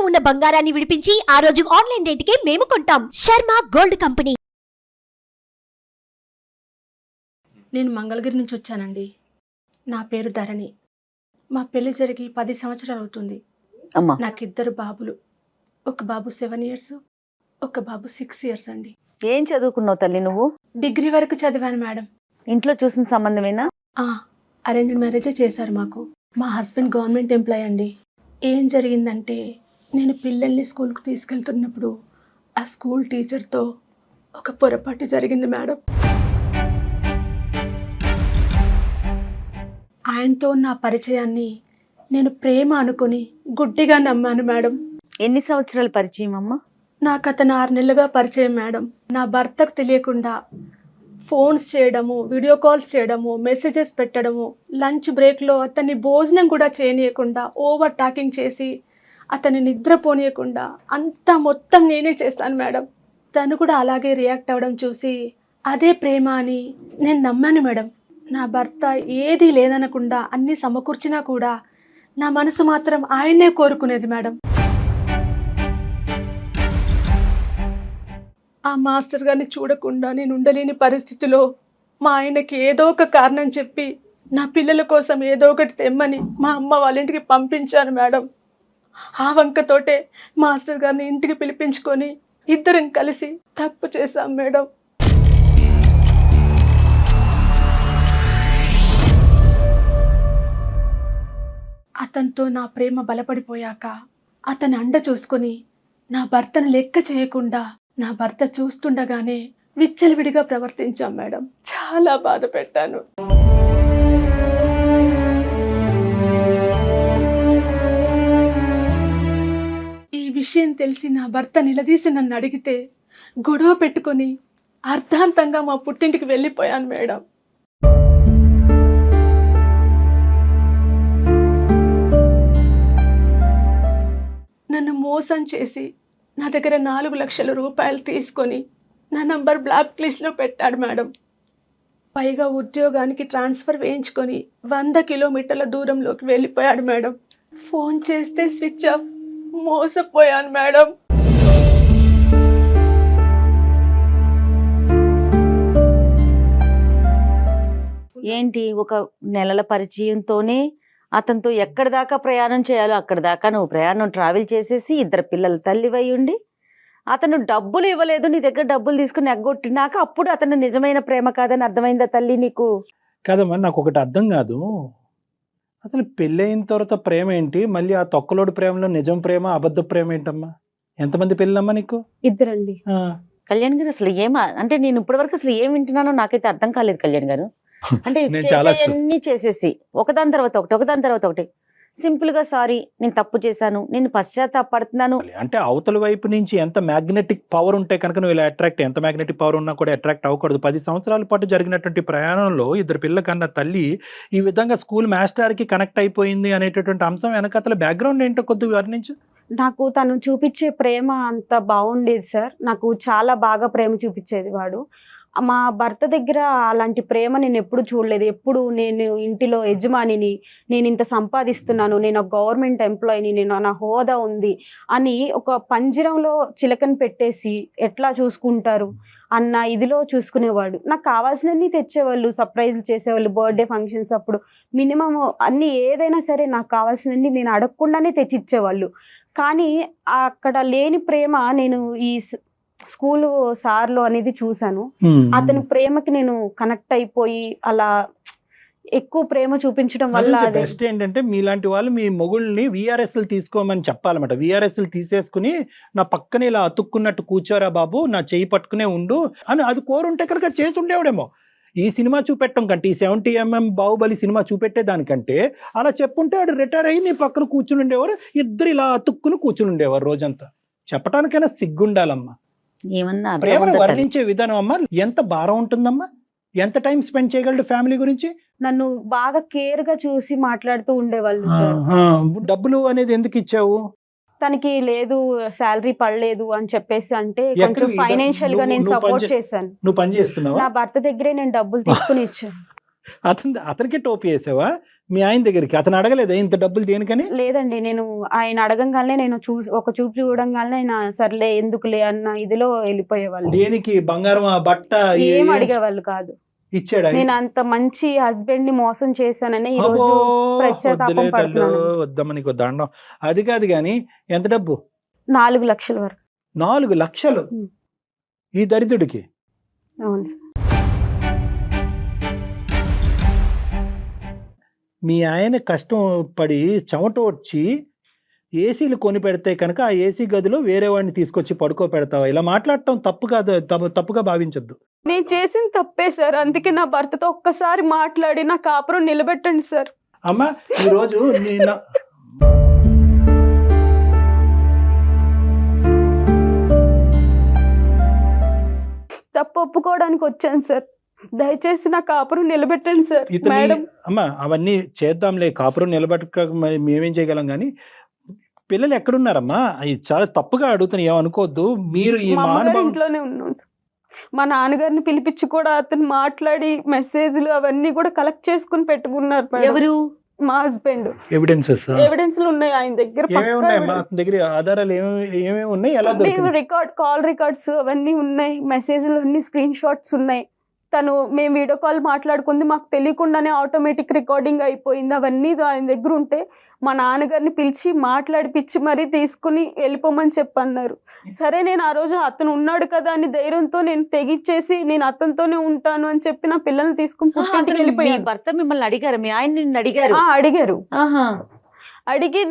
ఉన్న బంగారాన్ని విడిపించి ఆ రోజు ఆన్లైన్ రేటుకే మేము కొంటాం. Sharma gold company. నేను మంగళగిరి నుంచి వచ్చానండి. నా పేరు ధరణి. మా పెళ్లి జరిగి 10 సంవత్సరాలు అవుతుంది. అమ్మా నాకు 2 బాబులు. ఒక బాబు 7 ఇయర్స్, ఒక బాబు 6 ఇయర్స్ అండి. ఏం చదువుకున్నావు తల్లి నువ్వు? డిగ్రీ వరకు చదివాను మేడం. ఇంట్లో చూసిన సంబంధమేనా? అరేంజ్డ్ మ్యారేజే చేశారు మాకు. మా హస్బెండ్ గవర్నమెంట్ ఎంప్లాయ్ అండి. ఏం జరిగిందంటే నేను పిల్లల్ని స్కూల్కి తీసుకెళ్తున్నప్పుడు ఆ స్కూల్ టీచర్తో ఒక పొరపాటు జరిగింది మేడం. ఆయనతో నా పరిచయాన్ని నేను ప్రేమ అనుకుని గుడ్డిగా నమ్మాను మేడం. ఎన్ని సంవత్సరాల పరిచయం అమ్మా? నాకు అతను 6 నెలలుగా పరిచయం మేడం. నా భర్తకు తెలియకుండా ఫోన్స్ చేయడము, వీడియో కాల్స్ చేయడము, మెసేజెస్ పెట్టడము, లంచ్ బ్రేక్లో అతన్ని భోజనం కూడా చేయనీయకుండా ఓవర్ టాకింగ్ చేసి అతన్ని నిద్రపోనీయకుండా అంతా మొత్తం నేనే చేస్తాను మేడం. తను కూడా అలాగే రియాక్ట్ అవ్వడం చూసి అదే ప్రేమ అని నేను నమ్మాను మేడం. నా భర్త ఏది లేదనకుండా అన్నీ సమకూర్చినా కూడా నా మనసు మాత్రం ఆయన్నే కోరుకునేది మేడం. ఆ మాస్టర్ గారిని చూడకుండా నేను ఉండలేని పరిస్థితిలో మా ఆయనకి ఏదో ఒక కారణం చెప్పి నా పిల్లల కోసం ఏదో ఒకటి తెమ్మని మా అమ్మ వాళ్ళ ఇంటికి పంపించాను మేడం. ఆ వంకతోటే మాస్టర్ గారిని ఇంటికి పిలిపించుకొని ఇద్దరం కలిసి తప్పు చేశాం మేడం. అతనితో నా ప్రేమ బలపడిపోయాక అతని అండ చూసుకొని నా భర్తను లెక్క చేయకుండా నా భర్త చూస్తుండగానే విచ్చలవిడిగా ప్రవర్తించాం మేడం. చాలా బాధ పెట్టాను. ఈ విషయం తెలిసి నా భర్త నిలదీసి నన్ను అడిగితే గొడవ పెట్టుకొని అర్ధాంతంగా మా పుట్టింటికి వెళ్ళిపోయాను మేడం. నన్ను మోసం చేసి నా దగ్గర 4 లక్షల రూపాయలు తీసుకొని నా నంబర్ బ్లాక్ లిస్ట్లో పెట్టాడు మేడం. పైగా ఉద్యోగానికి ట్రాన్స్ఫర్ వేయించుకొని 100 కిలోమీటర్ల దూరంలోకి వెళ్ళిపోయాడు మేడం. ఫోన్ చేస్తే స్విచ్ ఆఫ్. మోసపోయాను మేడం. ఏంటి ఒక నెలల పరిచయంతోనే అతనితో ఎక్కడి దాకా ప్రయాణం చేయాలో అక్కడి దాకా నువ్వు ప్రయాణం ట్రావెల్ చేసేసి 2 పిల్లల తల్లివై ఉండి అతను డబ్బులు ఇవ్వలేదు, నీ దగ్గర డబ్బులు తీసుకుని ఎగ్గొట్టినాక అప్పుడు అతను నిజమైన ప్రేమ కాదని అర్థమైందా తల్లి నీకు? కదమ్మా, నాకు ఒకటి అర్థం కాదు. అసలు పెళ్ళయిన తర్వాత ప్రేమ ఏంటి, మళ్ళీ ఆ తొక్కలోడు ప్రేమలో నిజం ప్రేమ అబద్ధ ప్రేమ ఏంటమ్మా? ఎంతమంది పెళ్ళమ్మా నీకు? 2 అండి. కళ్యాణ్ గారు అసలు అంటే నేను ఇప్పటి వరకు అసలు ఏం వింటున్నానో నాకైతే అర్థం కాలేదు కళ్యాణ్ గారు. అంటే చేసేయన్నీ చేసేసి ఒకదాని తర్వాత ఒకటి సింపుల్ గా సారీ నేను తప్పు చేశాను, నేను పశ్చాత్తాపడుతున్నాను అంటే అవతల వైపు నుంచి ఎంత మ్యాగ్నెటిక్ పవర్ ఉంటే కనుక నువ్వు ఇలా అట్రాక్ట్, ఎంత మ్యాగ్నెటిక్ పవర్ ఉన్నా కూడా అట్రాక్ట్ అవ్వకూడదు. 10 సంవత్సరాల పాటు జరిగినటువంటి ప్రయాణంలో 2 పిల్లల కన్నా తల్లి ఈ విధంగా స్కూల్ మాస్టర్ కి కనెక్ట్ అయిపోయింది అనేటటువంటి అంశం వెనకతల బ్యాక్గ్రౌండ్ ఏంటో కొద్దిగా వర్ణించు. నాకు తను చూపించే ప్రేమ అంత బాగుండేది సార్. నాకు చాలా బాగా ప్రేమ చూపించేది వాడు. మా భర్త దగ్గర అలాంటి ప్రేమ నేను ఎప్పుడు చూడలేదు. ఎప్పుడు నేను ఇంటిలో యజమానిని, నేను ఇంత సంపాదిస్తున్నాను, నేను ఒక గవర్నమెంట్ ఎంప్లాయీని, నేను నా హోదా ఉంది అని ఒక పంజరంలో చిలకని పెట్టేసి ఎట్లా చూసుకుంటారు అన్న ఇదిలో చూసుకునేవాడు. నాకు కావాల్సినవన్నీ తెచ్చేవాళ్ళు, సర్ప్రైజ్లు చేసేవాళ్ళు, బర్త్డే ఫంక్షన్స్ అప్పుడు మినిమం అన్నీ ఏదైనా సరే నాకు కావాల్సినవన్నీ నేను అడగకుండానే తెచ్చిచ్చేవాళ్ళు. కానీ అక్కడ లేని ప్రేమ నేను ఈ స్కూలు సార్లో అనేది చూశాను. అతని ప్రేమకి నేను కనెక్ట్ అయిపోయి అలా ఎక్కువ ప్రేమ చూపించడం వల్ల బెస్ట్ ఏంటంటే మీలాంటి వాళ్ళు మీ మొగుళ్ళని VRSలు తీసుకోమని చెప్పాలన్నమాట. VRSలు తీసేసుకుని నా పక్కన ఇలా అతుక్కున్నట్టు కూర్చోరా బాబు, నా చెయ్యి పట్టుకునే ఉండు అని అది కోరుంటే కనుక చేసి ఉండేవాడేమో. ఈ సినిమా చూపెట్టడం కంటే, ఈ 70mm బాహుబలి సినిమా చూపెట్టే దానికంటే అలా చెప్పుంటే వాడు రిటైర్ అయ్యి నీ పక్కన కూర్చుని ఉండేవారు, ఇద్దరు ఇలా అతుక్కుని కూర్చుని ఉండేవారు రోజంతా. చెప్పడానికైనా సిగ్గుండాలమ్మా. ఏమన్నా ప్రేమను వర్ణించే విధానం అమ్మా ఎంత భారం ఉంటుందమ్మా. ఎంత టైం స్పెండ్ చేయగలడు ఫ్యామిలీ గురించి? నన్ను బాగా కేర్ గా చూసి మాట్లాడుతూ ఉండేవాళ్ళు సార్. డబ్బులు అనేది ఎందుకు ఇచ్చావు? తనకి లేదు శాలరీ పడలేదు అని చెప్పేసి అంటే కొంచెం ఫైనాన్షియల్ గా నేను సపోర్ట్ చేశాను. నువ్వు పని చేస్తున్నావా? నా భర్త దగ్గరే నేను డబ్బులు తీసుకుని ఇచ్చాను. అతనికి టోపీ వేసావా? మీ ఆయన దగ్గరికి. అతను అడగలేదా ఇంత డబ్బులు దేనికని? లేదండి, నేను ఆయన అడగంగానే నేను ఒక చూపు చూడంగానే ఆయన సర్లే ఎందుకులే అన్న ఇదిలో వెళ్ళిపోయేవాళ్ళు. దేనికి? బంగారం, ఆ బట్ట ఏం అడిగేవాళ్ళు కాదు. ఇచ్చాడా? నేను అంత మంచి హస్బెండ్ ని మోసం చేశానని ఈ రోజు పశ్చాత్తాపం పడుతున్నాను. వద్దమ్మ నీకు దండం. అది కాదు గాని ఎంత డబ్బు? 4 లక్షల వరకు. 4 లక్షలు ఈ దరిద్రుడికి? అవును సార్. మీ ఆయన కష్టం పడి చెమట వచ్చి ఏసీలు కొని పెడితే కనుక ఆ ఏసీ గదిలో వేరే వాడిని తీసుకొచ్చి పడుకో పెడతావా? ఇలా మాట్లాడటం తప్పు కాదు, తప్పుగా భావించొద్దు. నేను చేసిన తప్పే సార్, అందుకే నా భర్తతో ఒక్కసారి మాట్లాడి నా కాపురం నిలబెట్టండి సార్. అమ్మా ఈరోజు తప్పు ఒప్పుకోవడానికి వచ్చాను సార్, దయచేసి నా కాపురం నిలబెట్టండి సార్. మేడం అమ్మా అవన్నీ చేద్దాంలే, కాపురం నిలబెట్టక మేమేం చేయగలం కానీ పిల్లలు ఎక్కడున్నారమ్మా? అవి చాలా తప్పుగా అడుగుతాను, ఏమనుకోవద్దు. మీరు ఈ మా అమ్మగారి ఇంట్లోనే ఉన్నాం సార్. మా నాన్నగారిని పిలిపించి కూడా అతను మాట్లాడి మెసేజ్లు అవన్నీ కూడా కలెక్ట్ చేసుకుని పెట్టుకున్నారు మేడం. ఎవరు? మా హస్బెండ్. ఎవిడెన్స్లు ఉన్నాయి ఆయన దగ్గర. దగ్గర ఆధారాలు ఏమేమి ఉన్నాయి? ఎలా కాల్ రికార్డ్స్ అవన్నీ ఉన్నాయి, మెసేజ్లు అన్ని స్క్రీన్ షాట్స్ ఉన్నాయి. మేము వీడియో కాల్ మాట్లాడుకుంది మాకు తెలియకుండానే ఆటోమేటిక్ రికార్డింగ్ అయిపోయింది. అవన్నీ ఆయన దగ్గర ఉంటే మా నాన్నగారిని పిలిచి మాట్లాడిపిచ్చి మరీ తీసుకుని వెళ్ళిపోమని చెప్పన్నారు. సరే నేను ఆ రోజు అతను ఉన్నాడు కదా అని ధైర్యంతో నేను తెగిచ్చేసి నేను అతనితోనే ఉంటాను అని చెప్పి నా పిల్లల్ని తీసుకుని వెళ్ళిపోయాను. భర్త మిమ్మల్ని అడిగారు? మీ ఆయన నిన్ను అడిగారు? అడిగారు. అడిగి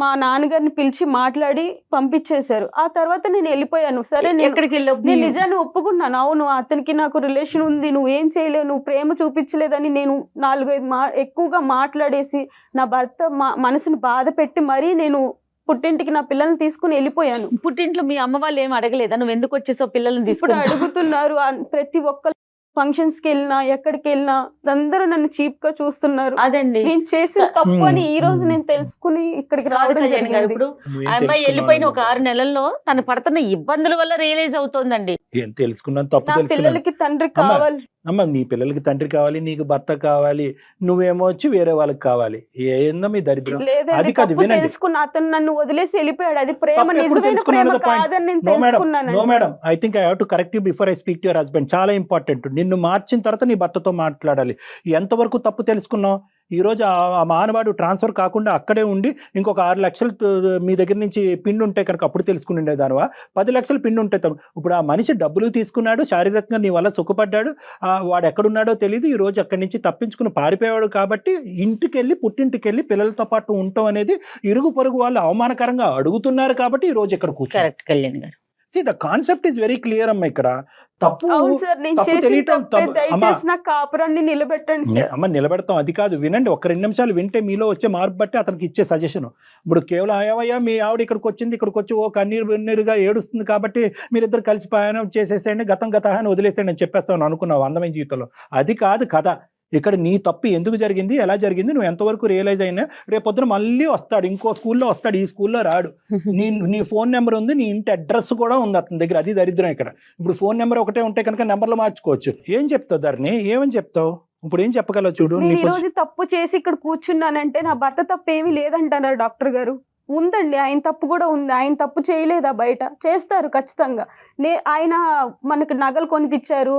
మా నాన్నగారిని పిలిచి మాట్లాడి పంపించేశారు. ఆ తర్వాత నేను వెళ్ళిపోయాను. సరే నేను నిజాన్ని ఒప్పుకున్నాను. అవును అతనికి నాకు రిలేషన్ ఉంది, నువ్వేం చేయలేవు, నువ్వు ప్రేమ చూపించలేదని నేను 4-5 ఎక్కువగా మాట్లాడేసి నా భర్త మనసును బాధ పెట్టి మరీ నేను పుట్టింటికి నా పిల్లల్ని తీసుకుని వెళ్ళిపోయాను. పుట్టింట్లో మీ అమ్మ వాళ్ళు ఏమి అడగలేదా నువ్వు ఎందుకు వచ్చేసావు పిల్లల్ని ఇప్పుడు అడుగుతున్నారు. ప్రతి ఒక్క ఫంక్షన్స్ కి వెళ్ళినా ఎక్కడికి వెళ్ళినా అందరూ నన్ను చీప్ గా చూస్తున్నారు. అదండి నేను చేసిన తప్పు అని ఈ రోజు నేను తెలుసుకుని ఇక్కడికి రావడం జరిగింది. ఇప్పుడు అమ్మాయి వెళ్ళిపోయిన ఒక 6 నెలల్లో తను పడుతున్న ఇబ్బందుల వల్ల రియలైజ్ అవుతోందండి. ఏం తెలుసుకున్నాను, తప్పు నా పిల్లలకి తండ్రి కావాలి. అమ్మ నీ పిల్లలకి తండ్రి కావాలి, నీకు భర్త కావాలి, నువ్వేమో వచ్చి వేరే వాళ్ళకి కావాలి. ఏందో మీ దరిద్రం. అది కాదు వినండి, తెలుసుకున్నా అతను నన్ను వదిలేసి వెళ్ళిపోయాడు. అది ప్రేమ, నిజమైన ప్రేమ కాదని నేను తెలుసుకున్నాను. No madam, I think I have to correct you before I speak to your husband. చాలా ఇంపార్టెంట్. నిన్ను మార్చిన తర్వాత నీ భర్తతో మాట్లాడాలి. ఎంతవరకు తప్పు తెలుసుకున్నావు? ఈ రోజు ఆ మానవాడు ట్రాన్స్ఫర్ కాకుండా అక్కడే ఉండి ఇంకొక 6 లక్షలు మీ దగ్గర నుంచి పిండి ఉంటే కనుక అప్పుడు తెలుసుకుని ఉండేదానివా? 10 లక్షలు పిండి ఉంటే ఇప్పుడు ఆ మనిషి డబ్బులు తీసుకున్నాడు, శారీరకంగా నీ వల్ల సుఖపడ్డాడు, వాడు ఎక్కడున్నాడో తెలియదు. ఈ రోజు అక్కడి నుంచి తప్పించుకుని పారిపోయాడు. కాబట్టి ఇంటికి వెళ్ళి పుట్టింటికి వెళ్ళి పిల్లలతో పాటు ఉండటం అనేది ఇరుగు పొరుగు వాళ్ళు అవమానకరంగా అడుగుతున్నారు. కాబట్టి ఈ రోజు ఇక్కడ కూర్చో. కరెక్ట్ కళ్యాణ్ గారు. See, the concept is very clear అమ్మ. ఇక్కడ తప్పు అమ్మ నిలబెడతాం అది కాదు. వినండి, ఒక 2 నిమిషాలు వింటే మీలో వచ్చే మార్పు బట్టి అతనికి ఇచ్చే సజెషన్. ఇప్పుడు కేవలం అయ్యా మీ ఆవిడ ఇక్కడికి వచ్చింది, ఇక్కడికి వచ్చి ఓ కన్నీరుగా ఏడుస్తుంది కాబట్టి మీరిద్దరు కలిసి ప్రయాణం చేసేసేయండి, గతం అని వదిలేసేయండి అని చెప్పేస్తాను అనుకున్నావు అందమైన జీవితంలో. అది కాదు కథ. ఇక్కడ నీ తప్పు ఎందుకు జరిగింది, ఎలా జరిగింది, నువ్వు ఎంతవరకు రియలైజ్ అయినా. రేపొద్దున మళ్ళీ వస్తాడు, ఇంకో స్కూల్లో వస్తాడు, ఈ స్కూల్లో రాడు. నీ ఫోన్ నెంబర్ ఉంది, నీ ఇంటి అడ్రస్ కూడా ఉంది అతని దగ్గర. అది దరిద్రం ఇక్కడ. ఇప్పుడు ఫోన్ నెంబర్ ఒకటే ఉంటే కనుక నెంబర్లు మార్చుకోవచ్చు. ఏం చెప్తావు ధరణి? ఏమని చెప్తావు? ఇప్పుడు ఏం చెప్పగలవు చూడు. నేను ఈ రోజు తప్పు చేసి ఇక్కడ కూర్చున్నానంటే నా భర్త తప్పు ఏమీ లేదంటున్నారు డాక్టర్ గారు. ఉందండి, ఆయన తప్పు కూడా ఉంది. ఆయన తప్పు చేయలేదా? బయట చేస్తారు ఖచ్చితంగా. ఆయన మనకు నగలు కొనిపించారు,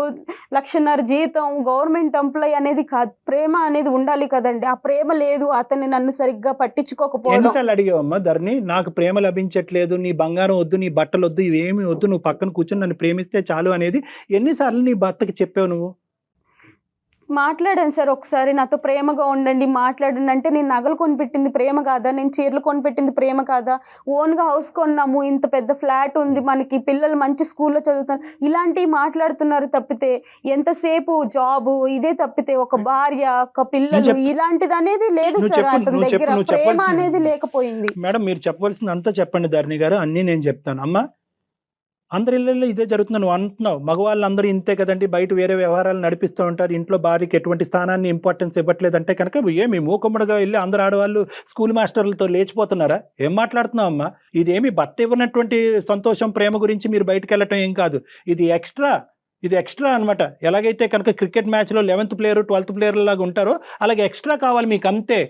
1.5 లక్ష జీతం, గవర్నమెంట్ ఎంప్లాయ్ అనేది కాదు. ప్రేమ అనేది ఉండాలి కదండి. ఆ ప్రేమ లేదు. అతన్ని నన్ను సరిగ్గా పట్టించుకోకపోవడం. ఎన్నిసార్లు అడిగావమ్మా ధరణి, నాకు ప్రేమ లభించట్లేదు, నీ బంగారం వద్దు, నీ బట్టలు వద్దు, ఇవేమి వద్దు, నువ్వు పక్కన కూర్చొని నన్ను ప్రేమిస్తే చాలు అనేది ఎన్నిసార్లు నీ భర్తకి చెప్పావు నువ్వు? మాట్లాడాను సార్ ఒకసారి, నాతో ప్రేమగా ఉండండి, మాట్లాడండి అంటే, నేను నగలు కొనిపెట్టింది ప్రేమ కాదా, నేను చీరలు కొనిపెట్టింది ప్రేమ కాదా, ఓన్గా హౌస్ కొన్నాము, ఇంత పెద్ద ఫ్లాట్ ఉంది మనకి, పిల్లలు మంచి స్కూల్లో చదువుతారు, ఇలాంటివి మాట్లాడుతున్నారు తప్పితే ఎంతసేపు జాబు ఇదే తప్పితే ఒక భార్య, ఒక పిల్లలు ఇలాంటిది అనేది లేదు సార్. అతని దగ్గర ప్రేమ అనేది లేకపోయింది. మేడం మీరు చెప్పవలసింది అంతా చెప్పండి ధరణి గారు, అన్నీ నేను చెప్తాను. అమ్మా అందరి ఇళ్ళల్లో ఇదే జరుగుతుంది నువ్వు అంటున్నావు. మగవాళ్ళు అందరూ ఇంతే కదండి, బయట వేరే వ్యవహారాలు నడిపిస్తూ ఉంటారు, ఇంట్లో భార్యకి ఎటువంటి స్థానాన్ని ఇంపార్టెన్స్ ఇవ్వట్లేదంటే కనుక ఏమి మూకమ్మడిగా వెళ్ళి అందరు ఆడవాళ్ళు స్కూల్ మాస్టర్లతో లేచిపోతున్నారా? ఏం మాట్లాడుతున్నావు అమ్మా? ఇదేమి భర్త ఇవ్వనటువంటి సంతోషం, ప్రేమ గురించి మీరు బయటకు వెళ్ళటం ఏం కాదు. ఇది ఎక్స్ట్రా, ఇది ఎక్స్ట్రా అన్నమాట. ఎలాగైతే కనుక క్రికెట్ మ్యాచ్ లో 11th ప్లేయర్ 12th ప్లేయర్ లాగా ఉంటారో అలాగే ఎక్స్ట్రా కావాలి మీకు, అంతే.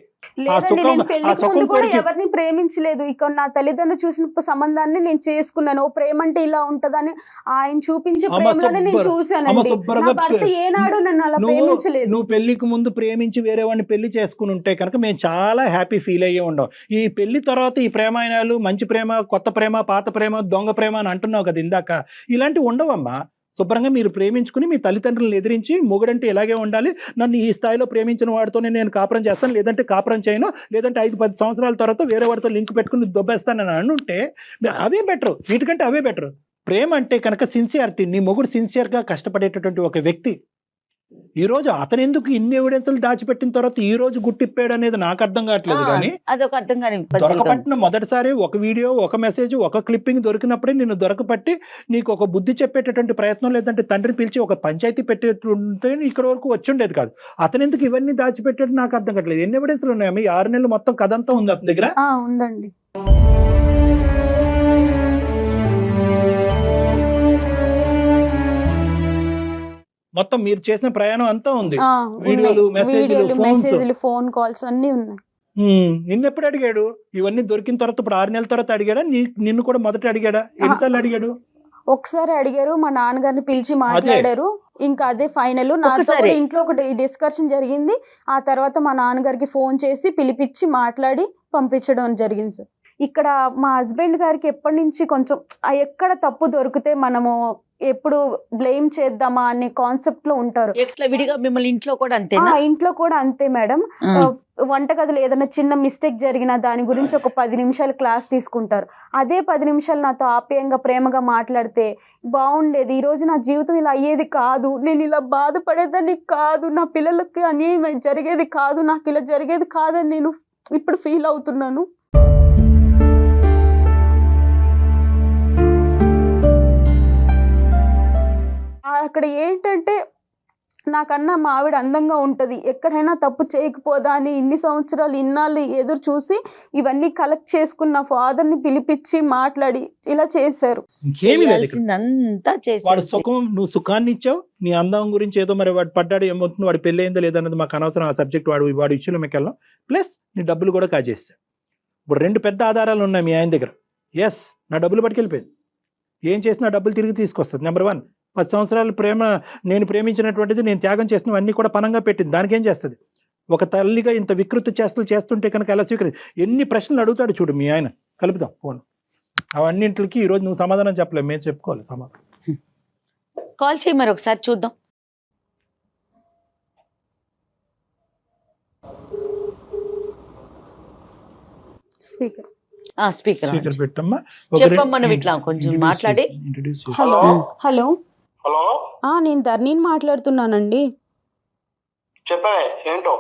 లేదండి, నేను పెళ్లికి ముందు కూడా ఎవరిని ప్రేమించలేదు. ఇక నా తల్లిదండ్రులు చూసిన సంబంధాన్ని నేను చేసుకున్నాను. ఓ ప్రేమ అంటే ఇలా ఉంటదని ఆయన చూపించే ప్రేమలోనే నేను చూశానండి. నా భర్త ఏనాడు నన్ను అలా ప్రేమించలేదు. నువ్వు పెళ్లికి ముందు ప్రేమించి వేరే వాడిని పెళ్లి చేసుకుని ఉంటే కనుక మేము చాలా హ్యాపీ ఫీల్ అయ్యే ఉండవు. ఈ పెళ్లి తర్వాత ఈ ప్రేమాయణాలు, మంచి ప్రేమ, కొత్త ప్రేమ, పాత ప్రేమ, దొంగ ప్రేమ అని అంటున్నావు కదా ఇందాక, ఇలాంటివి ఉండవమ్మా. శుభ్రంగా మీరు ప్రేమించుకుని మీ తల్లిదండ్రులను ఎదిరించి మొగుడంటే ఇలాగే ఉండాలి, నన్ను ఈ స్థాయిలో ప్రేమించిన వాడితోనే నేను కాపురం చేస్తాను, లేదంటే కాపురం చేయను, లేదంటే 5-10 సంవత్సరాల తర్వాత వేరే వాడితో లింక్ పెట్టుకుని దొబ్బేస్తానని అనుంటే అవే బెటర్, వీటికంటే అవే బెటర్. ప్రేమ అంటే కనుక సిన్సియారిటీ. నీ మొగుడు సిన్సియర్గా కష్టపడేటటువంటి ఒక వ్యక్తి. ఈ రోజు అతను ఎందుకు ఇన్ని ఎవిడెన్స్లు దాచిపెట్టిన తర్వాత ఈ రోజు గుట్టిప్పాడు అనేది నాకు అర్థం కావట్లేదు. కానీ అదొక అర్థం కాని దొరకపట్టిన మొదటిసారి ఒక వీడియో, ఒక మెసేజ్, ఒక క్లిప్పింగ్ దొరికినప్పుడే నిన్ను దొరకపట్టి నీకు ఒక బుద్ధి చెప్పేటటువంటి ప్రయత్నం, లేదంటే తండ్రిని పిలిచి ఒక పంచాయతీ పెట్టేటుంటే ఇక్కడ వరకు వచ్చుండేది కాదు. అతను ఎందుకు ఇవన్నీ దాచిపెట్టాడు నాకు అర్థం కావట్లేదు. ఎన్ని ఎవిడెన్స్లు ఉన్నాయా? ఈ 6 నెలలు మొత్తం కథ అంతా ఉంది అతని దగ్గర. ఉందండి. మొత్తం మీరు చేసిన ప్రయాణం అంతా ఉంది. వీడియోలు, మెసేజ్లు, ఫోన్ కాల్స్ అన్ని ఉన్నాయి. నిన్నెప్పుడు అడిగాడు? ఇవన్నీ దొరికిన తర్వాత ఇప్పుడు 6 నెలల తర్వాత అడిగాడా? నిన్ను కూడా మొదట అడిగాడా? ఎన్నిసార్లు అడిగాడు? ఒకసారి అడిగారు, మా నాన్నగారిని పిలిచి మాట్లాడారు. ఇంకా అదే ఫైనల్. నాతో ఇంట్లో ఒకటి డిస్కషన్ జరిగింది. ఆ తర్వాత మా నాన్నగారికి ఫోన్ చేసి పిలిపించి మాట్లాడి పంపించడం జరిగింది సార్. ఇక్కడ మా హస్బెండ్ గారికి ఎప్పటి నుంచి కొంచెం ఎక్కడ తప్పు దొరికితే మనము ఎప్పుడు బ్లేమ్ చేద్దామా అనే కాన్సెప్ట్ లో ఉంటారు. విడిగా మిమ్మల్ని ఇంట్లో కూడా అంతే? ఇంట్లో కూడా అంతే మేడం. వంటగదిలో ఏదైనా చిన్న మిస్టేక్ జరిగినా దాని గురించి ఒక 10 నిమిషాలు క్లాస్ తీసుకుంటారు. అదే 10 నిమిషాలు నాతో ఆప్యాయంగా ప్రేమగా మాట్లాడితే బాగుండేది. ఈ రోజు నా జీవితం ఇలా అయ్యేది కాదు, నేను ఇలా బాధపడేదాన్ని కాదు, నా పిల్లలకి అన్యాయం జరిగేది కాదు, నాకు ఇలా జరిగేది కాదని నేను ఇప్పుడు ఫీల్ అవుతున్నాను. అక్కడ ఏంటంటే నాకన్నా మా ఆవిడ అందంగా ఉంటుంది, ఎక్కడైనా తప్పు చేయకపోదా అని ఇన్ని సంవత్సరాలు ఇన్నాళ్ళు ఎదురు చూసి ఇవన్నీ కలెక్ట్ చేసుకున్న ఫాదర్ని పిలిపించి మాట్లాడి ఇలా చేశారు. వాడు సుఖం, నువ్వు సుఖాన్ని ఇచ్చావు. నీ అందం గురించి ఏదో మరి వాడు పడ్డాడు, ఏమవుతుంది, వాడు పెళ్ళి అయిందా లేదన్నది మాకు అనవసరం. ఆ సబ్జెక్ట్ వాడు ఇష్యూలో మీకు వెళ్ళాం. ప్లస్ నీ డబ్బులు కూడా కాజేస్తావు. ఇప్పుడు 2 పెద్ద ఆధారాలు ఉన్నాయి మీ ఆయన దగ్గర. ఎస్, నా డబ్బులు పట్టుకెళ్ళిపోయింది. ఏం చేసినా డబ్బులు తిరిగి తీసుకొస్తుంది. నెంబర్ 1. 10 సంవత్సరాల ప్రేమ, నేను ప్రేమించినటువంటిది, నేను త్యాగం చేసినవన్నీ కూడా పనంగా పెట్టింది. దానికి ఏం చేస్తుంది? ఒక తల్లిగా ఇంత వికృతి చేష్టలు చేస్తుంటే కనుక ఎలా ఎన్ని ప్రశ్నలు అడుగుతాడు చూడు మీ ఆయన. కలుపుదాం ఫోన్. అవన్నింటికి ఈరోజు నువ్వు సమాధానం చెప్పలేవు, మేము చెప్పుకోవాలి సమాధానం. కాల్ చేయి మరి ఒకసారి చూద్దాం. స్పీకర్ పెట్టమ్మా. చెప్పమ్మా, నువ్వు ఇట్లా కొంచెం మాట్లాడి. హలో హలో హలో, నేను ధర్నీని మాట్లాడుతున్నానండి. చెప్పే ఏంటో.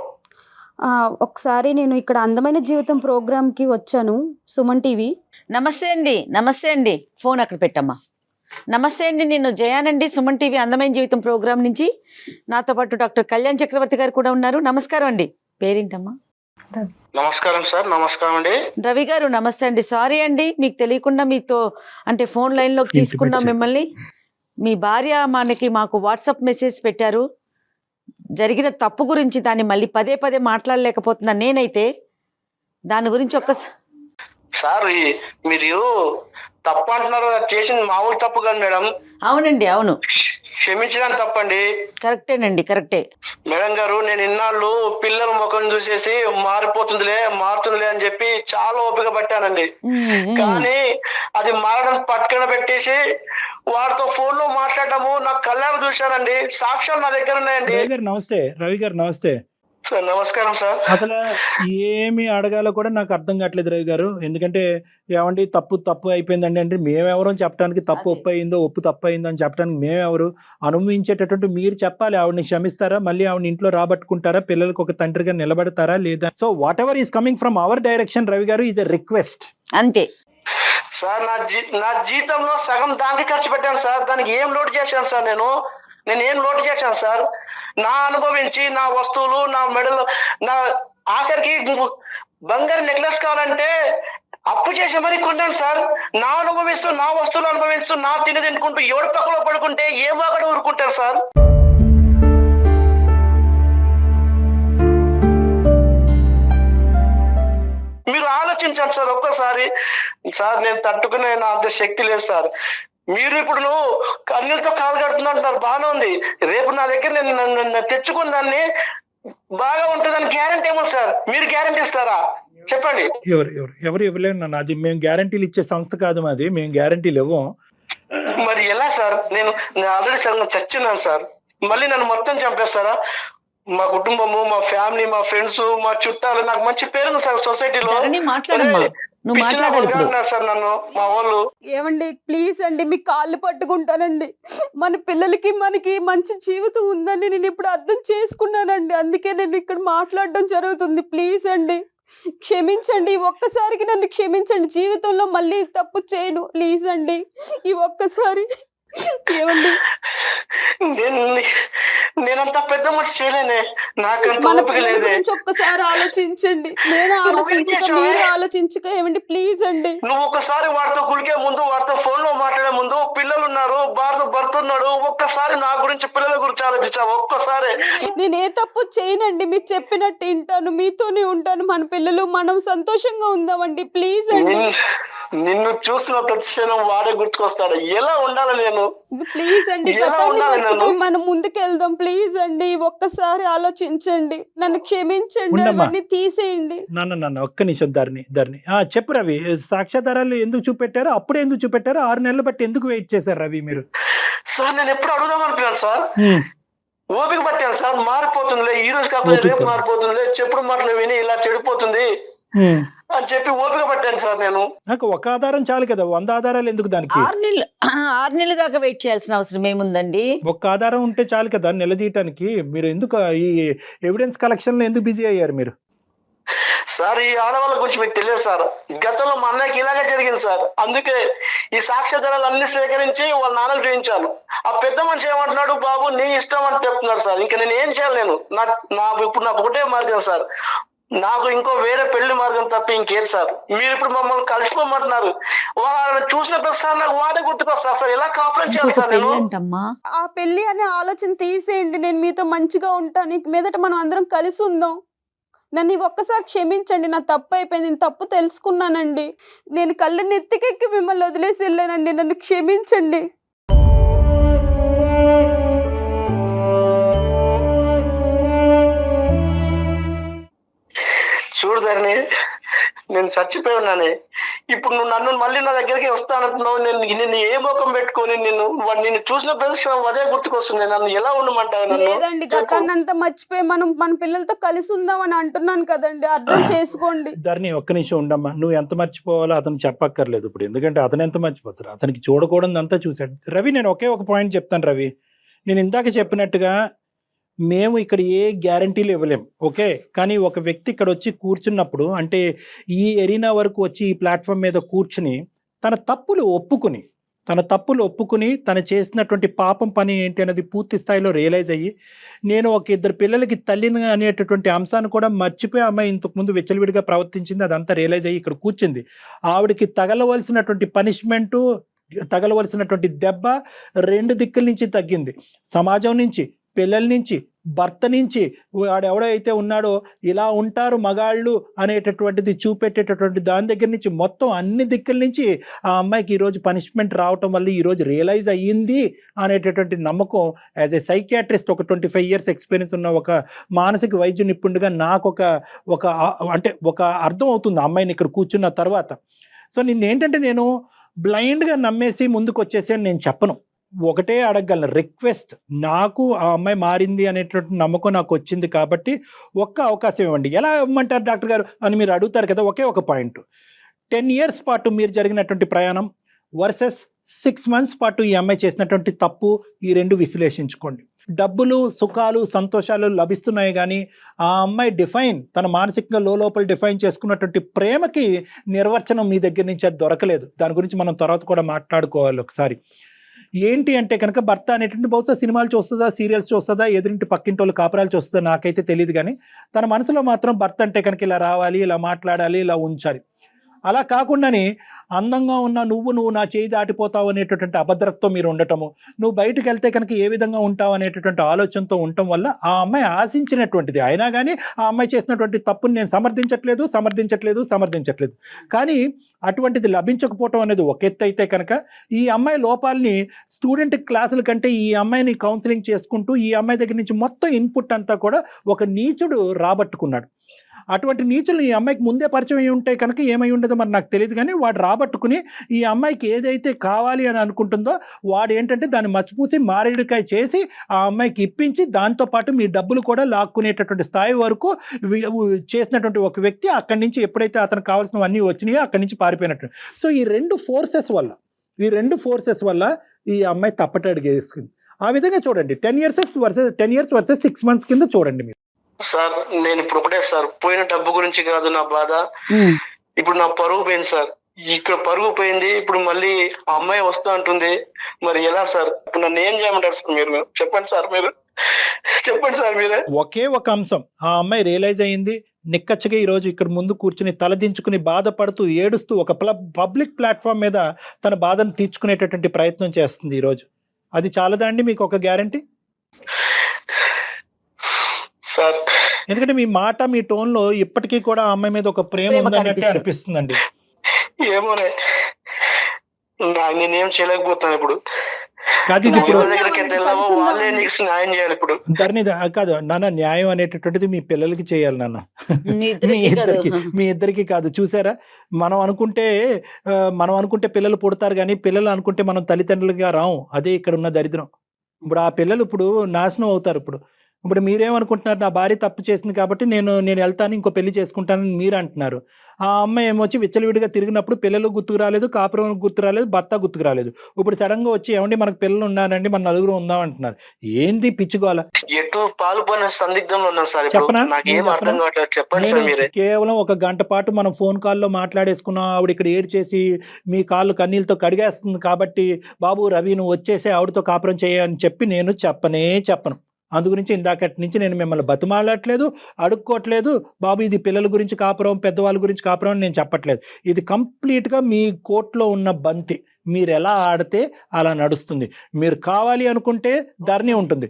ఒకసారి నేను ఇక్కడ అందమైన జీవితం ప్రోగ్రామ్ కి వచ్చాను, సుమన్ టీవీ. నమస్తే అండి. నమస్తే అండి. ఫోన్ అక్కడ పెట్టమ్మా. నమస్తే అండి, నేను జయానండి, సుమన్ టీవీ అందమైన జీవితం ప్రోగ్రామ్ నుంచి. నాతో పాటు డాక్టర్ కళ్యాణ్ చక్రవర్తి గారు కూడా ఉన్నారు. నమస్కారం అండి. పేరేంటమ్మా? నమస్కారం సార్. నమస్కారం అండి. రవి గారు నమస్తే అండి. సారీ అండి, మీకు తెలియకుండా మీతో అంటే ఫోన్ లైన్ లోకి తీసుకున్నాం మిమ్మల్ని. మీ భార్య మాకు వాట్సాప్ మెసేజ్ పెట్టారు జరిగిన తప్పు గురించి. దాన్ని మళ్ళీ పదే మాట్లాడలేకపోతున్నా నేనైతే. దాని గురించి సార్ మీరు తప్పు అంటున్నారు, చేసింది మామూలు తప్పు కాదు మేడం. అవునండి, అవును, క్షమించడానికి తప్పండి. కరెక్టేనండి, కరెక్టే. మేడం గారు, నేను ఇన్నాళ్ళు పిల్లల ముఖం చూసేసి మారుతుందిలే అని చెప్పి చాలా ఓపిక పట్టానండి. కానీ అది మారడం పట్టుకన పెట్టేసి వారితో ఫోన్ లో మాట్లాడటము నాకు కళ్ళారు చూశానండి. సాక్ష్యాలు నా దగ్గర ఉన్నాయండి. నమస్తే రవి గారు. నమస్తే సార్. నమస్కారం సార్. అసలు ఏమి అడగాలో కూడా నాకు అర్థం కావట్లేదు రవి గారు. ఎందుకంటే ఏమండి తప్పు అయిపోయిందండి అంటే మేమెవరో చెప్పడానికి, తప్పు ఒప్పు అయిందో ఒప్పు తప్పు అయిందో అని చెప్పడానికి మేమెవరు? అనుభవించేటటువంటి మీరు చెప్పాలి. ఆవిడని క్షమిస్తారా? మళ్ళీ ఆవిడని ఇంట్లో రాబట్టుకుంటారా? పిల్లలకు ఒక తండ్రిగా నిలబడతారా లేదా? So what ever is coming from our direction Ravi గారు ఈజ్ ఎ రిక్వెస్ట్. అంతే సార్. నా జీతంలో సగం దానికి ఖర్చు పెట్టాను సార్. దానికి ఏం లోటు చేశాను సార్? నేను ఏం లోటు చేశాను సార్? నా అనుభవించి నా వస్తువులు, నా మెడలు, నా ఆఖరికి బంగారు నెక్లెస్ కావాలంటే అప్పు చేసి మరీ కొన్నాను సార్. నా అనుభవిస్తూ, నా వస్తువులు అనుభవిస్తూ, నా తిని తినుకుంటూ ఎవడు పక్కలో పడుకుంటే ఏ బాగడ ఊరుకుంటారు సార్? మీరు ఆలోచించండి సార్ ఒక్కసారి. సార్ నేను తట్టుకునే నా అంత శక్తి లేదు సార్. మీరు ఇప్పుడు కన్నీళ్ళతో కాలు కడుతున్నారు, బాగానే ఉంది. రేపు నా దగ్గర నేను తెచ్చుకున్న దాన్ని బాగా ఉంటుందని గ్యారంటీ ఏమో సార్? మీరు గ్యారంటీ ఇస్తారా చెప్పండి? ఎవరు ఇవ్వలేరు నాన్న. అది మేము గ్యారంటీలు ఇచ్చే సంస్థ కాదు మాది, మేము గ్యారంటీలు ఇవ్వం. మరి ఎలా సార్? నేను ఆల్రెడీ సార్ చచ్చినాను సార్, మళ్ళీ నన్ను మొత్తం చంపేస్తారా? మా కుటుంబము, మా ఫ్యామిలీ, మా ఫ్రెండ్స్, మా చుట్టాలు, నాకు మంచి పేరు సార్ సొసైటీలో. మాట్లాడమ్మా, నువ్వు మాట్లాడాలి సార్ నన్ను మా వాళ్ళు. ఏమండి ప్లీజ్ అండి, మీ కాళ్ళు పట్టుకుంటానండి. మన పిల్లలకి మనకి మంచి జీవితం ఉందని నేను ఇప్పుడు అర్థం చేసుకున్నానండి. అందుకే నేను ఇక్కడ మాట్లాడడం జరుగుతుంది. ప్లీజ్ అండి క్షమించండి, ఒక్కసారికి నన్ను క్షమించండి. జీవితంలో మళ్ళీ తప్పు చేయను ప్లీజ్ అండి, ఈ ఒక్కసారి. ఏమండి నేనంత పెద్ద మనిషి చేయలేనే, నాకంత మన ఓపిక పిల్లల లేదే. గురించి ఒక్కసారి ఆలోచించండి. నేను ఆలోచించక మీరు ఆలోచించక. ఏమండి ప్లీజ్ అండి. నువ్వు ఒకసారి వాడితో కులికే ముందు, వాడితో ఫోన్ లో మాట్లాడే ముందు, పిల్లలు ఉన్నారు, భర్త ఉన్నాడు, ఒక్కసారి నా గురించి, పిల్లల గురించి ఆలోచించావు ఒక్కసారి. నేను ఏ తప్పు చేయనండి, మీరు చెప్పినట్టు వింటాను, మీతోనే ఉంటాను. మన పిల్లలు మనం సంతోషంగా ఉందామండి ప్లీజ్ అండి. నిన్ను చూసిన ప్రతి క్షణం వాడే గుర్తుకొస్తాడు. ఎలా ఉండాలి నేను? ప్లీజ్ అండి, గతాన్ని మర్చిపోయి మనం ముందుకెళ్దాం ప్లీజ్ అండి. ఒక్కసారి ఆలోచించండి, నన్ను క్షమించండి, అవన్నీ తీసేయండి. నాన్న ఒక్క నిమిషం. ధరణి చెప్పు రవి, సాక్ష్యాధారాలు ఎందుకు చూపెట్టారు? అప్పుడే ఎందుకు చూపెట్టారు? 6 నెలలు బట్టి ఎందుకు వెయిట్ చేశారు రవి మీరు? సార్ నేను ఎప్పుడు అడుగుదాం అనుకున్నాను సార్, ఓపిక పట్టాను సార్. మారిపోతుందిలే, ఈ రోజు కాకపోతే రేపు మారిపోతుందిలే, చెప్పుడు మాటలు విని ఇలా చెడిపోతుంది అని చెప్పి ఓపిక పట్టాను సార్. నేను నాకు ఒక ఆధారం చాలు కదా, 100 ఆధారాలు ఎందుకు దానికి? 6 నెలల దాకా వెయిట్ చేయాల్సిన అవసరం ఏముందండి? ఒక్క ఆధారం ఉంటే చాలు కదా నిలదీయటానికి. మీరు ఎందుకు ఈ ఎవిడెన్స్ కలెక్షన్ లో ఎందుకు బిజీ అయ్యారు మీరు? సార్ ఈ ఆడవాళ్ళ గురించి మీకు తెలియదు సార్, గతంలో మా అన్నయ్యకి ఇలాగే జరిగింది సార్. అందుకే ఈ సాక్ష్యాధారాలు అన్ని సేకరించి వాళ్ళ నాన్నకు చూపించాను. ఆ పెద్ద మనిషి ఏమంటున్నాడు, బాబు నీ ఇష్టం అని చెప్తున్నాడు సార్. ఇంకా నేను ఏం చేయాలి? నేను ఇప్పుడు నాకు ఒకటే మార్గం సార్, నాకు ఇంకో వేరే పెళ్లి మార్గం తప్ప ఇంకేది సార్. మీరు ఇప్పుడు మమ్మల్ని కలిసిపోమంటున్నారు, వాళ్ళని చూసిన ప్రతిసారి నాకు వాడే గుర్తుకొస్తారు సార్. ఎలా కాపురం చేయాలి సార్ నేను? ఆ పెళ్లి అనే ఆలోచన తీసేయండి, నేను మీతో మంచిగా ఉంటాను. ఇక మీదట మనం అందరం కలిసి ఉందాం. నన్ను ఒక్కసారి క్షమించండి, నా తప్పు అయిపోయింది, నేను తప్పు తెలుసుకున్నానండి. నేను కళ్ళు నెత్తికెక్కి మిమ్మల్ని వదిలేసి వెళ్ళానండి, నన్ను క్షమించండి. చూడు ధరణి, నేను చచ్చిపోయి ఉన్నానే. ఇప్పుడు నువ్వు నన్ను మళ్ళీ నా దగ్గరికి వస్తానంటున్నావు. నేను ఏ ముఖం పెట్టుకొని నిన్ను చూసిన ప్రదేశం అదే గుర్తుకొస్తుంది. నన్ను ఎలా ఉండమంటావు? లేదండి, గతాన్ని అంతా మర్చిపోయి మనం మన పిల్లలతో కలిసి ఉందాం అని అంటున్నాను కదండి, అర్థం చేసుకోండి. ధరణి ఒక్క నిమిషం ఉండమ్మా. నువ్వు ఎంత మర్చిపోవాలో అతను చెప్పక్కర్లేదు ఇప్పుడు, ఎందుకంటే అతను ఎంత మర్చిపోతారు, అతనికి చూడకూడదంతా చూశాడు. రవి నేను ఒకే ఒక పాయింట్ చెప్తాను రవి, నేను ఇందాక చెప్పినట్టుగా మేము ఇక్కడ ఏ గ్యారంటీలు ఇవ్వలేం, ఓకే? కానీ ఒక వ్యక్తి ఇక్కడ వచ్చి కూర్చున్నప్పుడు, అంటే ఈ ఎరీనా వరకు వచ్చి ఈ ప్లాట్ఫామ్ మీద కూర్చుని తన తప్పులు ఒప్పుకుని తను చేసినటువంటి పాపం పని ఏంటి అనేది పూర్తి స్థాయిలో రియలైజ్ అయ్యి, నేను ఒక 2 పిల్లలకి తల్లిని అనేటటువంటి అంశాన్ని కూడా మర్చిపోయి అమ్మాయి ఇంతకుముందు విచ్చలవిడిగా ప్రవర్తించింది, అదంతా రియలైజ్ అయ్యి ఇక్కడ కూర్చుంది. ఆవిడకి తగలవలసినటువంటి పనిష్మెంటు, తగలవలసినటువంటి దెబ్బ 2 దిక్కుల నుంచి తగ్గింది. సమాజం నుంచి, పిల్లల నుంచి, భర్త నుంచి, వాడెవడైతే ఉన్నాడో ఇలా ఉంటారు మగాళ్ళు అనేటటువంటిది చూపెట్టేటటువంటి దాని దగ్గర నుంచి, మొత్తం అన్ని దిక్కుల నుంచి ఆ అమ్మాయికి ఈరోజు పనిష్మెంట్ రావటం వల్ల ఈరోజు రియలైజ్ అయ్యింది అనేటటువంటి నమ్మకం. యాజ్ ఏ సైకియాట్రిస్ట్, ఒక 25 years ఎక్స్పీరియన్స్ ఉన్న ఒక మానసిక వైద్య నిపుణుడిగా నాకు ఒక అర్థం అవుతుంది అమ్మాయిని ఇక్కడ కూర్చున్న తర్వాత. సో ఏంటంటే నేను బ్లైండ్గా నమ్మేసి ముందుకు వచ్చేసి అని నేను చెప్పను. ఒకటే అడగగలను, రిక్వెస్ట్, నాకు ఆ అమ్మాయి మారింది అనేటువంటి నమ్మకం నాకు వచ్చింది కాబట్టి ఒక్క అవకాశం ఇవ్వండి. ఎలా ఇవ్వమంటారు డాక్టర్ గారు అని మీరు అడుగుతారు కదా. ఒకే ఒక పాయింట్, 10 years పాటు మీరు జరిగినటువంటి ప్రయాణం వర్సెస్ 6 months పాటు ఈ అమ్మాయి చేసినటువంటి తప్పు, ఈ 2 విశ్లేషించుకోండి. డబ్బులు, సుఖాలు, సంతోషాలు లభిస్తున్నాయి కానీ ఆ అమ్మాయి తన మానసికంగా లోపల డిఫైన్ చేసుకున్నటువంటి ప్రేమకి నిర్వచనం మీ దగ్గర నుంచి అది దొరకలేదు. దాని గురించి మనం తర్వాత కూడా మాట్లాడుకోవాలి ఒకసారి. ఏంటి అంటే కనుక భర్త అనేటువంటి బహుశా సినిమాలు చూస్తుందా, సీరియల్స్ చూస్తుందా, ఎదురింటి పక్కింటి వాళ్ళు కాపురాలు చూస్తుందా నాకైతే తెలియదు, కానీ తన మనసులో మాత్రం భర్త అంటే కనుక ఇలా రావాలి, ఇలా మాట్లాడాలి, ఇలా ఉంచాలి. అలా కాకుండానే అందంగా ఉన్న నువ్వు నా చేయి దాటిపోతావు అనేటటువంటి అభద్రతతో మీరు ఉండటము, నువ్వు బయటకు వెళ్తే కనుక ఏ విధంగా ఉంటావు అనేటటువంటి ఆలోచనతో ఉండటం వల్ల ఆ అమ్మాయి ఆశించినటువంటిది. అయినా కానీ ఆ అమ్మాయి చేసినటువంటి తప్పుని నేను సమర్థించట్లేదు. కానీ అటువంటిది లభించకపోవటం అనేది ఒక ఎత్తు అయితే కనుక ఈ అమ్మాయి లోపాలని స్టూడెంట్ క్లాసుల కంటే ఈ అమ్మాయిని కౌన్సిలింగ్ చేసుకుంటూ ఈ అమ్మాయి దగ్గర నుంచి మొత్తం ఇన్పుట్ అంతా కూడా ఒక నీచుడు రాబట్టుకున్నాడు. అటువంటి నీచులు ఈ అమ్మాయికి ముందే పరిచయం అయి ఉంటే కనుక ఏమై ఉండదో మరి నాకు తెలియదు, కానీ వాడు రాబట్టుకుని ఈ అమ్మాయికి ఏదైతే కావాలి అని అనుకుంటుందో వాడు ఏంటంటే దాన్ని మసిపూసి మారేడుకాయ చేసి ఆ అమ్మాయికి ఇప్పించి దాంతోపాటు మీ డబ్బులు కూడా లాక్కునేటటువంటి స్థాయి వరకు చేసినటువంటి ఒక వ్యక్తి అక్కడి నుంచి ఎప్పుడైతే అతనికి కావాల్సినవన్నీ వచ్చినాయో అక్కడి నుంచి పారిపోయినట్టు. సో ఈ రెండు ఫోర్సెస్ వల్ల ఈ అమ్మాయి తప్పటడుగు వేసుకుంది. ఆ విధంగా చూడండి, 10 years వర్సెస్ 6 months కింద చూడండి మీరు. సార్ నేను ఇప్పుడు ఒకటే సార్, పోయిన డబ్బు గురించి కాదు నా బాధ, ఇప్పుడు నా పరువు పోయింది సార్. ఇక్కడ పరుగు పోయింది, ఇప్పుడు మళ్ళీ ఆ అమ్మాయి వస్తా అంటుంది, మరి ఎలా సార్? ఇప్పుడు నన్ను ఏం చేయమంటారు సార్? మీరు చెప్పండి సార్, మీరే. ఒకే ఒక అంశం ఆ అమ్మాయి రియలైజ్ అయ్యింది, నిక్కచ్చగా ఈరోజు ఇక్కడ ముందు కూర్చుని తలదించుకుని బాధపడుతూ ఏడుస్తూ ఒక పబ్లిక్ ప్లాట్ఫామ్ మీద తన బాధను తీర్చుకునేటటువంటి ప్రయత్నం చేస్తుంది ఈరోజు. అది చాలదా అండి మీకు ఒక గ్యారంటీ? సార్ ఎందుకంటే మీ మాట, మీ టోన్ లో ఇప్పటికీ కూడా ఆ అమ్మాయి మీద ఒక ప్రేమ ఉందన్నట్టు అనిపిస్తుందండి. ఏమోనే, నేనేం చేయలేకపోతాను ఇప్పుడు. కాదు ఇది ఇప్పుడు వాళ్ళే నీకు న్యాయం చేయాలి ఇప్పుడు. ధరణి కాదు నాన్న, న్యాయం అనేటటువంటిది మీ పిల్లలకి చేయాలి నాన్న, మీ ఇద్దరికి కాదు. చూసారా, మనం అనుకుంటే పిల్లలు పుడతారు, కానీ పిల్లలు అనుకుంటే మనం తల్లిదండ్రులుగా రాము. అదే ఇక్కడ ఉన్న దరిద్రం. ఇప్పుడు ఆ పిల్లలు ఇప్పుడు నాశనం అవుతారు. ఇప్పుడు మీరేమనుకుంటున్నారు, నా భార్య తప్పు చేసింది కాబట్టి నేను వెళ్తాను, ఇంకో పెళ్లి చేసుకుంటానని మీరు అంటున్నారు. ఆ అమ్మాయి ఏమొచ్చి విచ్చలవిడిగా తిరిగినప్పుడు పిల్లలు గుర్తుకు రాలేదు, కాపురం గుర్తు రాలేదు, భర్త గుర్తుకు రాలేదు. ఇప్పుడు సడన్ గా వచ్చి ఏమండి మనకు పిల్లలు ఉన్నారండి, మన నలుగురు ఉందాం అంటున్నారు. ఏంది పిచ్చుకోవాల? ఎటు పాల్పొనే సందిగ్ధంలో ఉన్నాను సార్. చెప్పనా? చెప్పండి సార్ మీరే. కేవలం 1 గంట పాటు మనం ఫోన్ కాల్లో మాట్లాడేసుకున్నాం. ఆవిడ ఇక్కడ ఏడ్చేసి మీ కాళ్ళు కన్నీళ్ళతో కడిగేస్తుంది కాబట్టి బాబు రవి నువ్వు వచ్చేసి ఆవిడతో కాపురం చేయని చెప్పి నేను చెప్పను. అందు గురించి ఇందాకటి నుంచి నేను మిమ్మల్ని బతిమాలట్లేదు, అడుక్కోవట్లేదు. బాబు ఇది పిల్లల గురించి కాపురం, పెద్దవాళ్ళ గురించి కాపురం అని నేను చెప్పట్లేదు. ఇది కంప్లీట్గా మీ కోర్టులో ఉన్న బంతి. మీరు ఎలా ఆడితే అలా నడుస్తుంది. మీరు కావాలి అనుకుంటే ధరణి ఉంటుంది,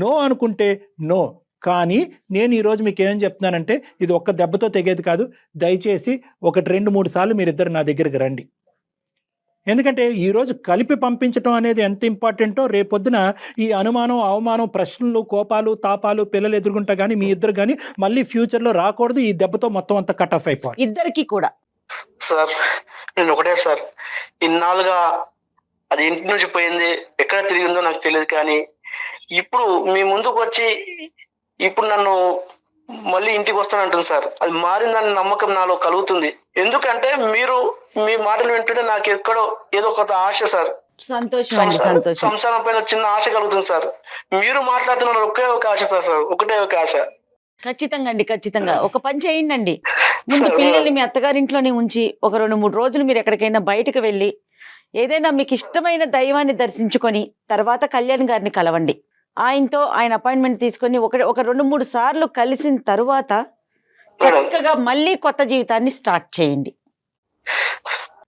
నో అనుకుంటే నో. కానీ నేను ఈరోజు మీకు ఏం చెప్తున్నానంటే ఇది ఒక్క దెబ్బతో తెగేది కాదు. దయచేసి 1-2-3 సార్లు మీరిద్దరు నా దగ్గరికి రండి. ఎందుకంటే ఈరోజు కలిపి పంపించడం అనేది ఎంత ఇంపార్టెంటో రేపొద్దున ఈ అనుమానం, అవమానం, ప్రశ్నలు, కోపాలు, తాపాలు పిల్లలు ఎదుర్కొంటా కానీ మీ ఇద్దరు కానీ మళ్ళీ ఫ్యూచర్లో రాకూడదు. ఈ దెబ్బతో మొత్తం అంతా కట్ ఆఫ్ అయిపోవాలి ఇద్దరికి కూడా. సార్ నేను ఒకటే సార్, ఇన్నాళ్ళుగా అది ఇంటి నుంచి పోయింది, ఎక్కడ తిరిగిందో నాకు తెలియదు, కానీ ఇప్పుడు మీ ముందుకు వచ్చి ఇప్పుడు నన్ను మళ్ళీ ఇంటికి వస్తానంటుంది సార్. అది మారిందని నమ్మకం నాలో కలుగుతుంది. ఎందుకంటే మీరు మీ మాటలు వింటుంటే నాకు ఎక్కడో ఏదో కొత్త ఆశ సార్. సంతోషం. సంసారం పైన చిన్న ఆశ కలుగుతుంది సార్. మీరు మాట్లాడుతున్నారు, ఒకటే ఒక ఆశ సార్, ఒకటే ఒక ఆశ. ఖచ్చితంగా ఒక పని చేయండి. ముందు పిల్లల్ని మీ అత్తగారింట్లోనే ఉంచి ఒక 2-3 రోజులు మీరు ఎక్కడికైనా బయటకు వెళ్ళి ఏదైనా మీకు ఇష్టమైన దైవాన్ని దర్శించుకొని తర్వాత కళ్యాణ్ గారిని కలవండి. ఆయనతో ఆయన అపాయింట్మెంట్ తీసుకొని ఒక 2-3 సార్లు కలిసిన తరువాత చక్కగా మళ్ళీ కొత్త జీవితాన్ని స్టార్ట్ చేయండి.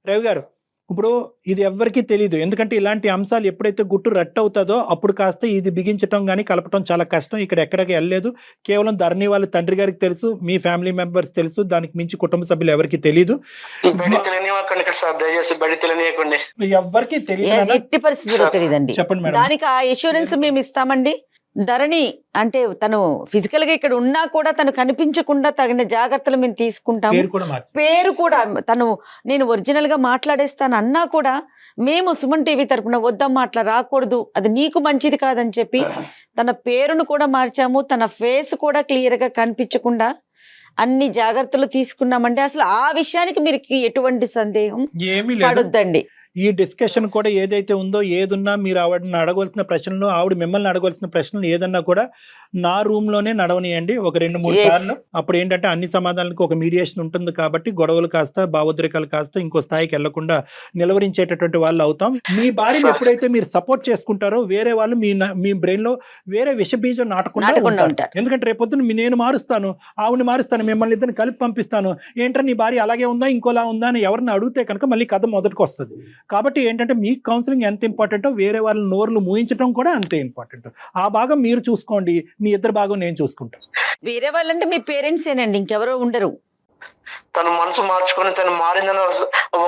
రవి గారు, ఇప్పుడు ఇది ఎవ్వరికీ తెలియదు. ఎందుకంటే ఇలాంటి అంశాలు ఎప్పుడైతే గుట్టు రట్టు అవుతుందో అప్పుడు కాస్త ఇది బిగించడం కానీ కలపటం చాలా కష్టం. ఇక్కడ ఎక్కడికి వెళ్ళలేదు. కేవలం ధరణి వాళ్ళ తండ్రి గారికి తెలుసు, మీ ఫ్యామిలీ మెంబర్స్ తెలుసు, దానికి మించి కుటుంబ సభ్యులు ఎవరికి తెలియదు. ఎవరికి తెలియదు, ఎట్టి పరిస్థితుల్లో తెలియదండి. చెప్పండి మేడం. దానికి ఆ ఎష్యూరెన్స్ మేము ఇస్తామండి. ధరణి అంటే తను ఫిజికల్ గా ఇక్కడ ఉన్నా కూడా తను కనిపించకుండా తగిన జాగ్రత్తలు మేము తీసుకుంటాము. పేరు కూడా తను నేను ఒరిజినల్ గా మాట్లాడేస్తాను అన్నా కూడా మేము సుమన్ టీవీ తరపున వద్దమ్మా అట్లా రాకూడదు, అది నీకు మంచిది కాదని చెప్పి తన పేరును కూడా మార్చాము. తన ఫేస్ కూడా క్లియర్ గా కనిపించకుండా అన్ని జాగ్రత్తలు తీసుకున్నామండి. అసలు ఆ విషయానికి మీరు ఎటువంటి సందేహం పడొద్దండి. ఈ డిస్కషన్ కూడా ఏదైతే ఉందో ఏదున్నా మీరు ఆవిడని అడగవలసిన ప్రశ్నలు, ఆవిడ మిమ్మల్ని అడగవలసిన ప్రశ్నలు ఏదన్నా కూడా నా రూమ్ లోనే నడవనియండి ఒక 2-3 Yes. సార్లు. అప్పుడు ఏంటంటే అన్ని సమాధానాలకు ఒక మీడియేషన్ ఉంటుంది కాబట్టి గొడవలు కాస్త భావోద్రేకాలు కాస్త ఇంకో స్థాయికి వెళ్లకుండా నిలవరించేటటువంటి వాళ్ళు అవుతాం. మీ భార్యను Sir. ఎప్పుడైతే మీరు సపోర్ట్ చేసుకుంటారో వేరే వాళ్ళు మీ బ్రెయిన్ లో వేరే విషబీజం నాటకుండా నాటకుండా ఉంటారు. ఉంటారు. ఎందుకంటే రేపొద్దున నేను మారుస్తాను, ఆవిడని మారుస్తాను, మిమ్మల్ని ఇద్దరిని కలిపి పంపిస్తాను, ఏంటంటే నీ భార్య అలాగే ఉందా ఇంకోలా ఉందా అని ఎవరిని అడిగితే కనుక మళ్ళీ కథ మొదటికి వస్తుంది. కాబట్టి ఏంటంటే మీ కౌన్సిలింగ్ ఎంత ఇంపార్టెంటో వేరే వాళ్ళ నోర్లు మూయించడం కూడా అంతే ఇంపార్టెంట్. ఆ భాగం మీరు చూసుకోండి, మీ ఇద్దరు భాగం నేను చూసుకుంటాను. వేరే వాళ్ళంటే మీ పేరెంట్స్ ఏనండి, ఇంకెవరో ఉండరు. తను మనసు మార్చుకొని తను మారిందని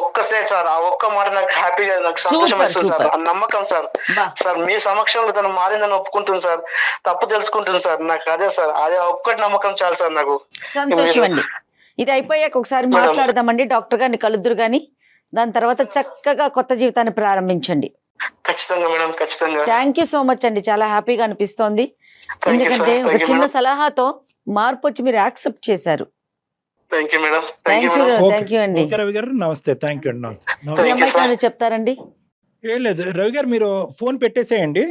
ఒక్కసే సార్, ఆ ఒక్క మాట నాకు హ్యాపీగా, నాకు సంతోషం Super, వేస్తుంది సార్. super. ఆ నమ్మకం సార్. బా సార్ మీ సమక్షంలో తను మారిందని ఒప్పుకుంటుంది సార్, తప్పు తెలుసుకుంటుంది సార్. నాకు అదే సార్, అదే ఒక్కటి నమ్మకం చాలు సార్ నాకు. సంతోషం అండి. ఇది అయిపోయాక ఒకసారి మేడం. మాట్లాడదామండి, డాక్టర్ గారిని కలుద్దురు గాని. దాని తర్వాత చక్కగా కొత్త జీవితాన్ని ప్రారంభించండి. ఖచ్చితంగా మేడం, ఖచ్చితంగా. థ్యాంక్ యూ సో మచ్ అండి, చాలా హ్యాపీగా అనిపిస్తోంది. థ్యాంక్ యూ సార్, ఎందుకంటే ఒక థ్యాంక్ యూ చిన్న మేడం, సలహాతో మార్పు వచ్చి మీరు యాక్సెప్ట్ చేశారు. Thank you madam, thank thank you you madam. Thank you అండి. ఓకే రవి గారు, నమస్తే. థ్యాంక్ యూ అండి, నమస్తే. ఈ Thank you, అమ్మాయికి sir. ఏమైనా చెప్తారండి? ఏం లేదు రవి గారు, మీరు ఫోన్ పెట్టేసేయండి.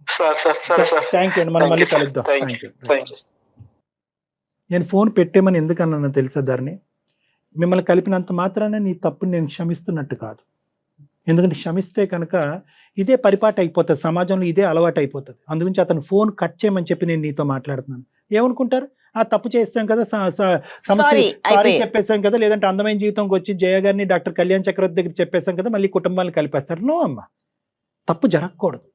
సార్ సార్ సరే సార్. థ్యాంక్ యూ అండి, మనం Thank మళ్ళీ you, sir. కలుద్దాం. Thank thank you, you. Thank you. నేను ఫోన్ పెట్టేమని ఎందుకన్నా తెలుసా ధరణి, మిమ్మల్ని కలిపినంత మాత్రాన నీ తప్పుని నేను క్షమిస్తున్నట్టు కాదు. ఎందుకంటే క్షమిస్తే కనుక ఇదే పరిపాటి అయిపోతుంది, సమాజంలో ఇదే అలవాటు అయిపోతుంది. అందుగురించి అతను ఫోన్ కట్ చేయమని చెప్పి నేను నీతో మాట్లాడుతున్నాను. ఏమనుకుంటారు, ఆ తప్పు చేస్తాం కదా, Sorry, సారీ అయిపోయి. చెప్పేసాం కదా, లేదంటే అందమైన జీవితంకి వచ్చి జయ గారిని డాక్టర్ కళ్యాణ్ చక్రవర్తి దగ్గర చెప్పేసాం కదా, మళ్ళీ కుటుంబాలను కలిపేస్తారు. నో అమ్మా, తప్పు జరగకూడదు.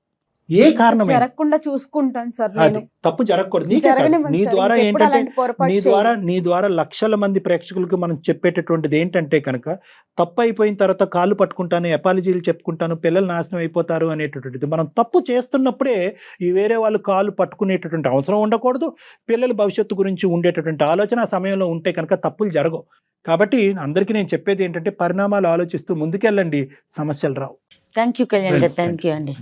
ఏ కారణం జరగకుండా చూసుకుంటాను సార్ అది నేను. తప్పు జరగకూడదు. నీకే కాదు, జరగనివ్వను నీ సార్, ద్వారా ఇంకెప్పుడు ఏంటంటే అలాంటి పొరపాటు నీ ద్వారా లక్షల మంది ప్రేక్షకులకు మనం చెప్పేటటువంటిది ఏంటంటే కనుక, తప్పు అయిపోయిన తర్వాత కాళ్ళు పట్టుకుంటాను, అపాలజీలు చెప్పుకుంటాను, పిల్లలు నాశనం అయిపోతారు అనేటటువంటిది. మనం తప్పు చేస్తున్నప్పుడే ఈ వేరే వాళ్ళు కాళ్ళు పట్టుకునేటటువంటి అవసరం ఉండకూడదు. పిల్లల భవిష్యత్తు గురించి ఉండేటటువంటి ఆలోచన ఆ సమయంలో ఉంటే కనుక తప్పులు జరగవు. కాబట్టి అందరికీ నేను చెప్పేది ఏంటంటే పరిణామాలు ఆలోచిస్తూ ముందుకెళ్ళండి, సమస్యలు రావు. థ్యాంక్ యూ కళ్యాణ్ గారు, థ్యాంక్ యూ అండి.